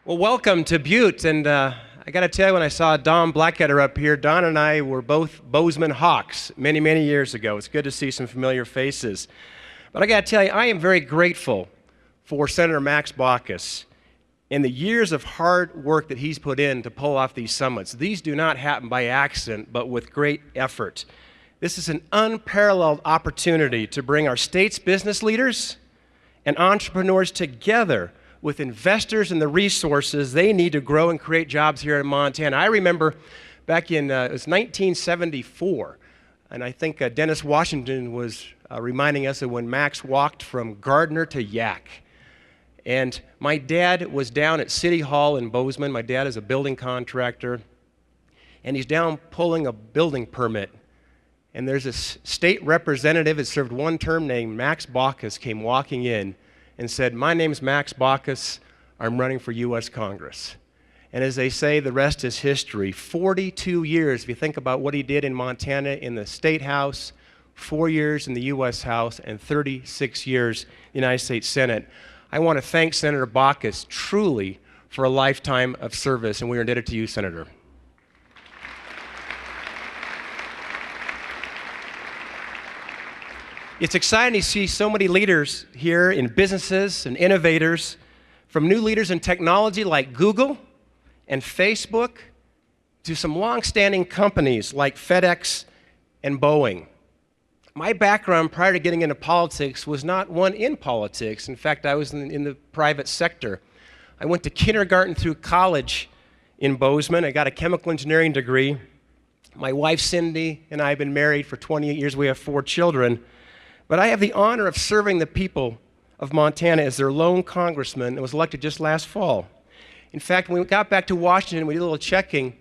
Well, welcome to Butte, and I got to tell you, when I saw Don Blackadder up here, Don and I were both Bozeman Hawks many, many years ago. It's good to see some familiar faces. But I got to tell you, I am very grateful for Senator Max Baucus and the years of hard work that he's put in to pull off these summits. These do not happen by accident, but with great effort. This is an unparalleled opportunity to bring our state's business leaders and entrepreneurs together with investors and the resources they need to grow and create jobs here in Montana. I remember back in, it was 1974, and I think Dennis Washington was reminding us of when Max walked from Gardner to Yak. And my dad was down at City Hall in Bozeman. My dad is a building contractor, and he's down pulling a building permit. And there's a state representative that served one term named Max Baucus came walking in and said, "My name's Max Baucus, I'm running for U.S. Congress." And as they say, the rest is history. 42 years, if you think about what he did in Montana in the State House, 4 years in the U.S. House, and 36 years in the United States Senate. I want to thank Senator Baucus truly for a lifetime of service, and we are indebted to you, Senator. It's exciting to see so many leaders here in businesses and innovators, from new leaders in technology like Google and Facebook to some long-standing companies like FedEx and Boeing. My background prior to getting into politics was not one in politics. In fact, I was in the private sector. I went to kindergarten through college in Bozeman. I got a chemical engineering degree. My wife, Cindy, and I have been married for 28 years. We have 4 children. But I have the honor of serving the people of Montana as their lone congressman and was elected just last fall. In fact, when we got back to Washington, we did a little checking,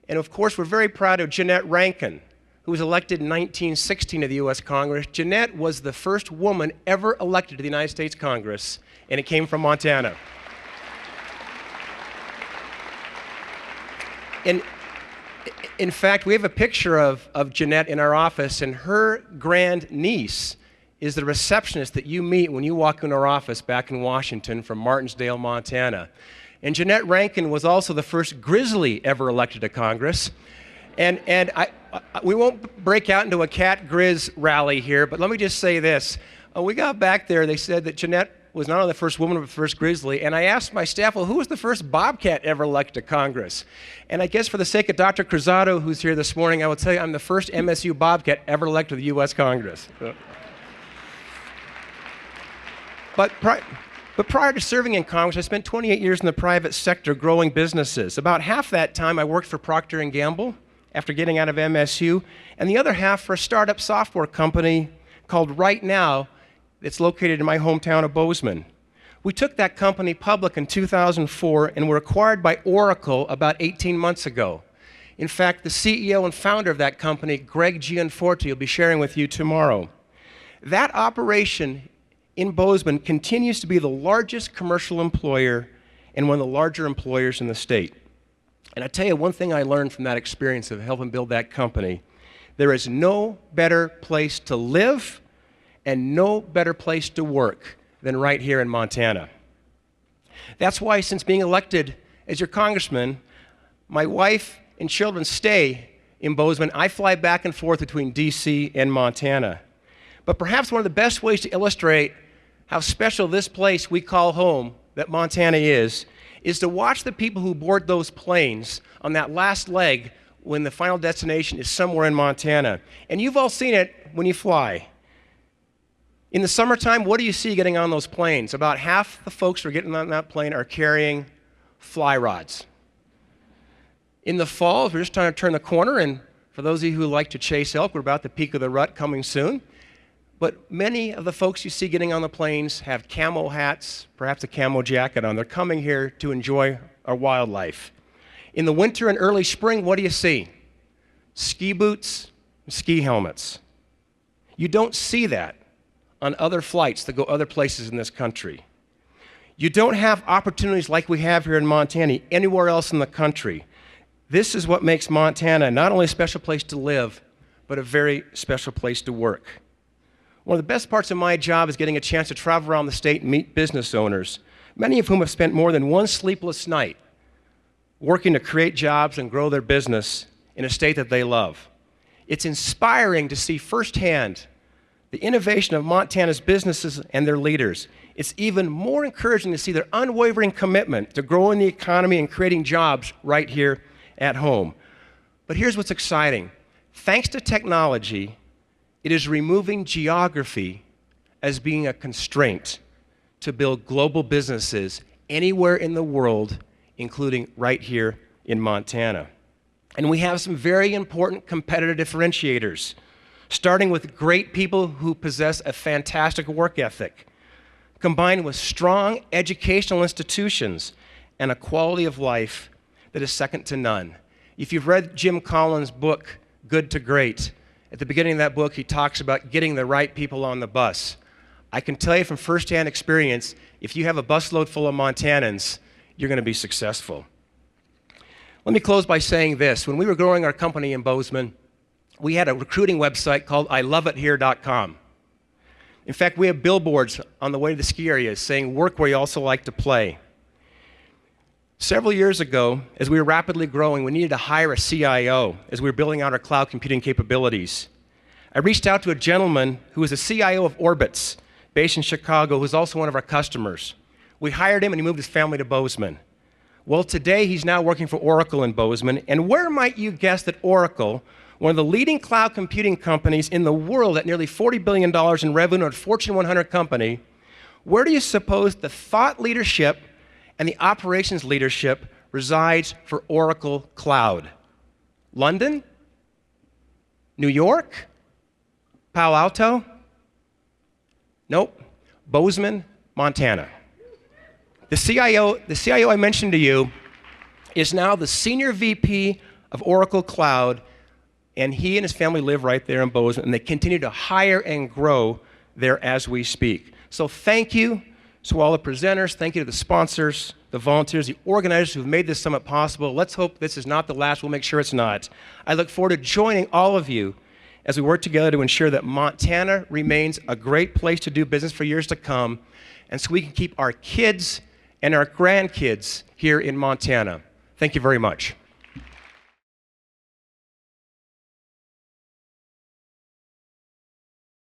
and of course, we're very proud of Jeanette Rankin, who was elected in 1916 to the U.S. Congress. Jeanette was the first woman ever elected to the United States Congress, and it came from Montana. And in fact, we have a picture of Jeanette in our office, and her grandniece is the receptionist that you meet when you walk into our office back in Washington from Martinsdale, Montana. And Jeanette Rankin was also the first Grizzly ever elected to Congress. And we won't break out into a cat grizz rally here, but let me just say this. We got back there, they said that Jeanette was not only the first woman, but the first Grizzly. And I asked my staff, well, who was the first Bobcat ever elected to Congress? And I guess for the sake of Dr. Cruzado, who's here this morning, I will tell you I'm the first MSU Bobcat ever elected to the U.S. Congress. But prior to serving in Congress, I spent 28 years in the private sector growing businesses. About half that time, I worked for Procter & Gamble after getting out of MSU, and the other half for a startup software company called Right Now. It's located in my hometown of Bozeman. We took that company public in 2004 and were acquired by Oracle about 18 months ago. In fact, the CEO and founder of that company, Greg Gianforte, will be sharing with you tomorrow. That operation in Bozeman continues to be the largest commercial employer and one of the larger employers in the state. And I tell you one thing I learned from that experience of helping build that company: there is no better place to live and no better place to work than right here in Montana. That's why, since being elected as your congressman, my wife and children stay in Bozeman. I fly back and forth between D.C. and Montana. But perhaps one of the best ways to illustrate how special this place we call home, that Montana is to watch the people who board those planes on that last leg when the final destination is somewhere in Montana. And you've all seen it when you fly. In the summertime, what do you see getting on those planes? About half the folks who are getting on that plane are carrying fly rods. In the fall, we're just trying to turn the corner, and for those of you who like to chase elk, we're about the peak of the rut coming soon. But many of the folks you see getting on the planes have camo hats, perhaps a camo jacket on. They're coming here to enjoy our wildlife. In the winter and early spring, what do you see? Ski boots and ski helmets. You don't see that on other flights that go other places in this country. You don't have opportunities like we have here in Montana anywhere else in the country. This is what makes Montana not only a special place to live, but a very special place to work. One of the best parts of my job is getting a chance to travel around the state and meet business owners. many of whom have spent more than one sleepless night working to create jobs and grow their business in a state that they love. It's inspiring to see firsthand the innovation of Montana's businesses and their leaders. It's even more encouraging to see their unwavering commitment to growing the economy and creating jobs right here at home. But here's what's exciting. Thanks to technology, it is removing geography as being a constraint to build global businesses anywhere in the world, including right here in Montana. And we have some very important competitive differentiators, starting with great people who possess a fantastic work ethic, combined with strong educational institutions and a quality of life that is second to none. If you've read Jim Collins' book, Good to Great, at the beginning of that book, he talks about getting the right people on the bus. I can tell you from firsthand experience, if you have a busload full of Montanans, you're going to be successful. Let me close by saying this. When we were growing our company in Bozeman, we had a recruiting website called iloveithere.com. In fact, we have billboards on the way to the ski areas saying, work where you also like to play. Several years ago, as we were rapidly growing, we needed to hire a CIO as we were building out our cloud computing capabilities. I reached out to a gentleman who was the CIO of Orbitz, based in Chicago, who was also one of our customers. We hired him and he moved his family to Bozeman. Well, today he's now working for Oracle in Bozeman. And where might you guess that Oracle, one of the leading cloud computing companies in the world at nearly $40 billion in revenue, a Fortune 100 company, where do you suppose the thought leadership and the operations leadership resides for Oracle Cloud? London? New York? Palo Alto? Nope. Bozeman, Montana. The CIO I mentioned to you is now the Senior VP of Oracle Cloud, and he and his family live right there in Bozeman, and they continue to hire and grow there as we speak. So thank you to all the presenters, thank you to the sponsors, the volunteers, the organizers who've made this summit possible. Let's hope this is not the last. We'll make sure it's not. I look forward to joining all of you as we work together to ensure that Montana remains a great place to do business for years to come, and so we can keep our kids and our grandkids here in Montana. Thank you very much.